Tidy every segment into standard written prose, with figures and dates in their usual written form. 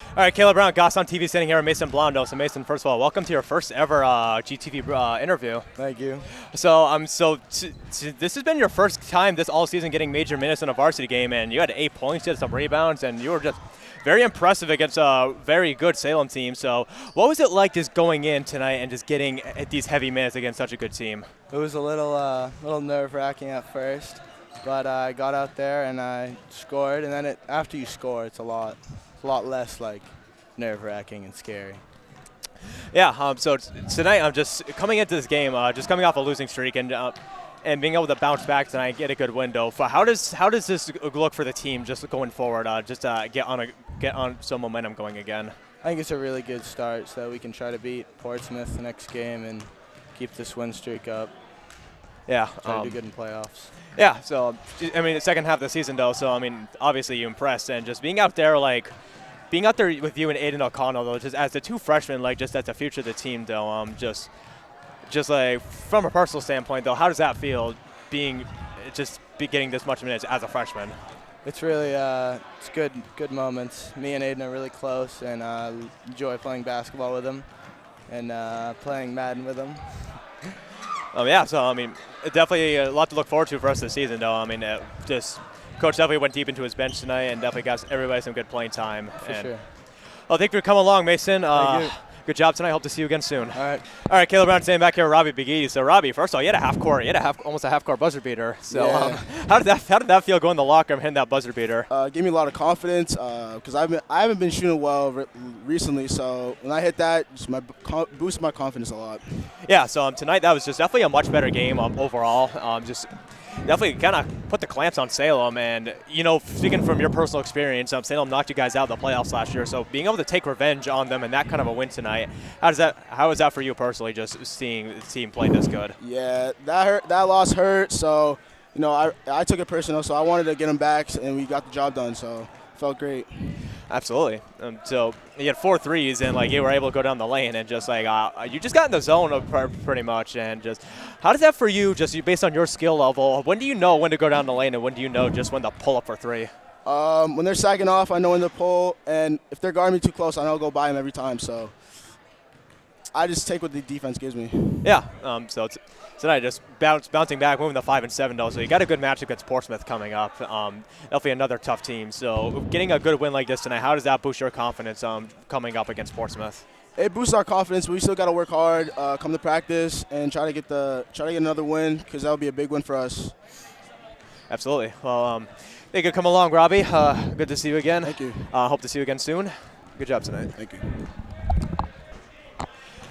All right, Caleb Brown, Goss on TV, sitting here with Mason Blondo. So, Mason, first of all, welcome to your first ever GTV interview. Thank you. This has been your first time this all season getting major minutes in a varsity game, and you had 8 points, you had some rebounds, and you were just very impressive against a very good Salem team. So, what was it like just going in tonight and just getting these heavy minutes against such a good team? It was a little nerve-wracking at first, but I got out there and I scored. And then after you score, it's a lot less like nerve-wracking and scary. Yeah. So tonight I'm just coming into this game, just coming off a losing streak, and being able to bounce back tonight, get a good window. How does this look for the team just going forward? Just get on some momentum going again. I think it's a really good start, so we can try to beat Portsmouth the next game and keep this win streak up. Yeah. Try to do good in playoffs. Yeah. So I mean, the second half of the season though. So I mean, obviously you impressed, and just being out there with you and Aiden O'Connell though, just as the two freshmen, just as the future of the team though, just like from a personal standpoint though, how does that feel being getting this much minutes as a freshman? It's really it's good moments. Me and Aiden are really close, and enjoy playing basketball with him and playing Madden with him. Yeah, so I mean, definitely a lot to look forward to for us this season though. I mean, Coach definitely went deep into his bench tonight and definitely got everybody some good playing time. For sure. Well, thank you for coming along, Mason. Thank you. Good job tonight. Hope to see you again soon. All right, Caleb Brown standing back here with Robbie Biggie. So, Robbie, first of all, you had almost a half-court buzzer beater. So, yeah. How did that feel going to the locker room hitting that buzzer beater? Gave me a lot of confidence because I haven't been shooting well recently. So when I hit that, just boosted my confidence a lot. Yeah. So tonight that was just definitely a much better game overall. Just definitely kind of put the clamps on Salem, and speaking from your personal experience, Salem knocked you guys out in the playoffs last year. So being able to take revenge on them and that kind of a win tonight, how was that for you personally? Just seeing the team play this good. Yeah, that hurt. That loss hurt. So I took it personal. So I wanted to get them back, and we got the job done. So it felt great. Absolutely. So you had 4 threes, and you were able to go down the lane, and just you just got in the zone pretty much. And just how does that for you? Just based on your skill level, when do you know when to go down the lane, and when do you know just when to pull up for 3? When they're sagging off, I know when to pull, and if they're guarding me too close, I know I'll go by them every time. So I just take what the defense gives me. Yeah. So tonight just bouncing back, moving to 5 and 7 though. So you got a good matchup against Portsmouth coming up. Definitely another tough team. So getting a good win like this tonight, how does that boost your confidence coming up against Portsmouth? It boosts our confidence, but we still got to work hard, come to practice, and try to get another win because that would be a big win for us. Absolutely. Well, thank you for coming along, Robbie. Good to see you again. Thank you. Hope to see you again soon. Good job tonight. Thank you.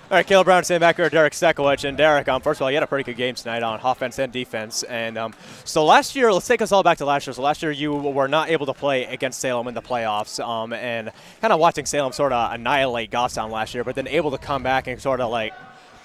All right, Caleb Brown standing back here with Derek Stekowicz. And Derek, first of all, you had a pretty good game tonight on offense and defense. And so last year, let's take us all back to last year. So last year you were not able to play against Salem in the playoffs, and kind of watching Salem sort of annihilate Goffstown last year, but then able to come back and sort of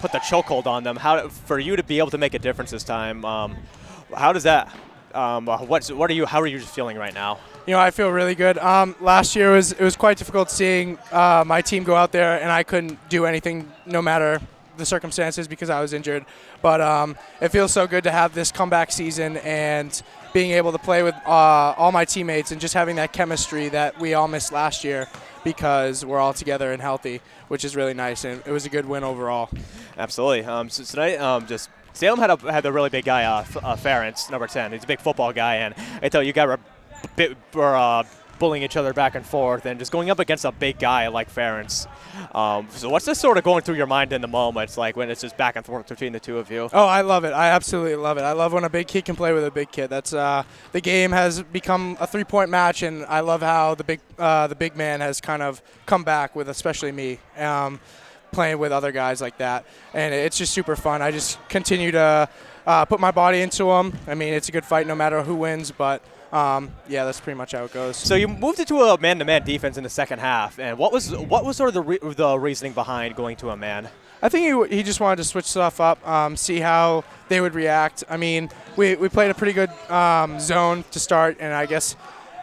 put the chokehold on them. How for you to be able to make a difference this time? How does that? How are you just feeling right now? I feel really good. Last year it was quite difficult seeing my team go out there, and I couldn't do anything no matter the circumstances because I was injured. But it feels so good to have this comeback season and being able to play with all my teammates and just having that chemistry that we all missed last year because we're all together and healthy, which is really nice. And it was a good win overall. Absolutely. So tonight, Salem had a really big guy, Ferentz, number 10. He's a big football guy, and I thought you guys were bullying each other back and forth, and just going up against a big guy like Ferentz. So what's this sort of going through your mind in the moments, when it's just back and forth between the two of you? Oh, I love it. I absolutely love it. I love when a big kid can play with a big kid. That's the game has become a 3-point match, and I love how the big man has kind of come back with, especially me. Playing with other guys like that, and it's just super fun. I just continue to put my body into them. I mean, it's a good fight no matter who wins, but yeah, that's pretty much how it goes. So you moved into a man-to-man defense in the second half, and what was sort of the reasoning behind going to a man? I think he just wanted to switch stuff up, see how they would react. I mean, we played a pretty good zone to start, and I guess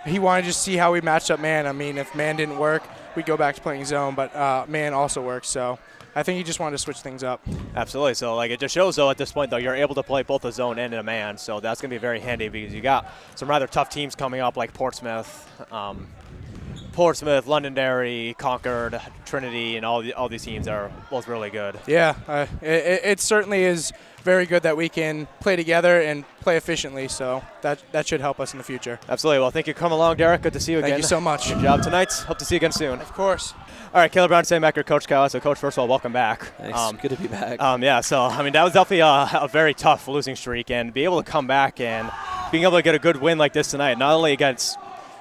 he wanted to just see how we matched up man. I mean, if man didn't work, we go back to playing zone, but man also works. So I think he just wanted to switch things up. Absolutely. So it just shows though at this point though you're able to play both a zone and a man. So that's going to be very handy because you got some rather tough teams coming up like Portsmouth. Portsmouth, Londonderry, Concord, Trinity, and all these teams are both really good. Yeah, it certainly is very good that we can play together and play efficiently, so that should help us in the future. Absolutely. Well, thank you for coming along, Derek. Good to see you again. Thank you so much. Good job tonight. Hope to see you again soon. Of course. All right, Caleb Brown, Sandbacker, Coach Kyle. So, Coach, first of all, welcome back. Thanks. Good to be back. Yeah, so, I mean, that was definitely a very tough losing streak, and be able to come back and being able to get a good win like this tonight, not only against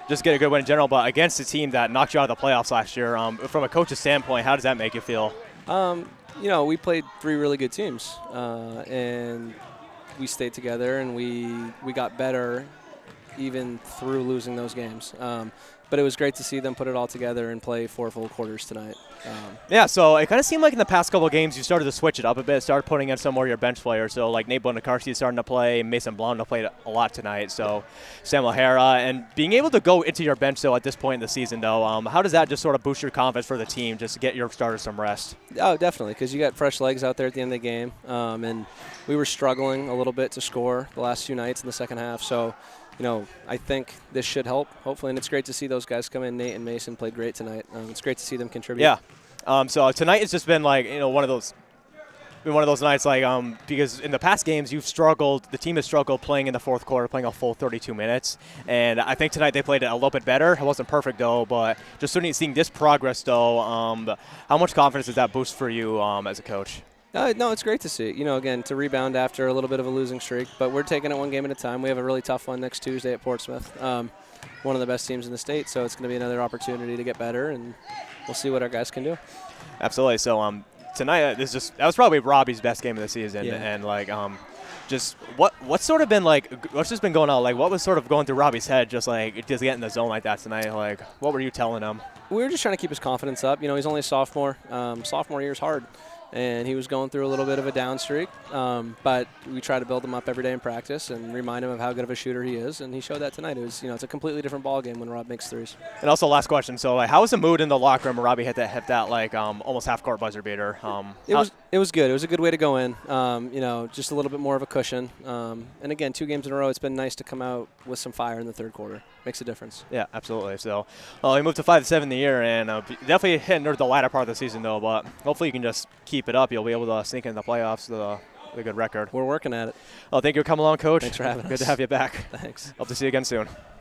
just get a good win in general, but against a team that knocked you out of the playoffs last year. From a coach's standpoint, how does that make you feel? We played 3 really good teams, and we stayed together, and we got better even through losing those games. But it was great to see them put it all together and play 4 full quarters tonight. Yeah, so it kind of seemed like in the past couple of games you started to switch it up a bit, started putting in some more of your bench players. So like Nate Bonaccarsi is starting to play, Mason Blonda played a lot tonight, so Sam O'Hara. And being able to go into your bench, though, at this point in the season, though, how does that just sort of boost your confidence for the team, just to get your starters some rest? Oh, definitely, because you got fresh legs out there at the end of the game. And we were struggling a little bit to score the last few nights in the second half. So, I think this should help, hopefully, and it's great to see those guys come in. Nate and Mason played great tonight. It's great to see them contribute. Yeah. So tonight has just been like, one of those nights, like, because in the past games you've struggled, the team has struggled playing in the fourth quarter, playing a full 32 minutes. And I think tonight they played it a little bit better. It wasn't perfect, though, but just seeing this progress, though, how much confidence does that boost for you as a coach? No, it's great to see. Again, to rebound after a little bit of a losing streak, but we're taking it one game at a time. We have a really tough one next Tuesday at Portsmouth. One of the best teams in the state, so it's going to be another opportunity to get better, and we'll see what our guys can do. Absolutely. So tonight, that was probably Robbie's best game of the season, yeah. And like just what's sort of been like, what's just been going on? Like, what was sort of going through Robbie's head, just get in the zone like that tonight? Like, what were you telling him? We were just trying to keep his confidence up. He's only a sophomore. Sophomore year's hard. And he was going through a little bit of a down streak, but we try to build him up every day in practice and remind him of how good of a shooter he is, and he showed that tonight. It was, it's a completely different ball game when Rob makes threes. And also, last question. So, like, how was the mood in the locker room when Robbie hit that like almost half-court buzzer beater? It was good. It was a good way to go in. Just a little bit more of a cushion. And again, 2 games in a row, it's been nice to come out with some fire in the third quarter. Makes a difference. Yeah, absolutely. So, he moved to 5-7 in the year, and definitely hitting the latter part of the season, though. But hopefully, you can just keep it up. You'll be able to sneak in the playoffs with a good record. We're working at it. Well, thank you for coming along, Coach. Thanks for having us. Good to have you back. Thanks. Hope to see you again soon.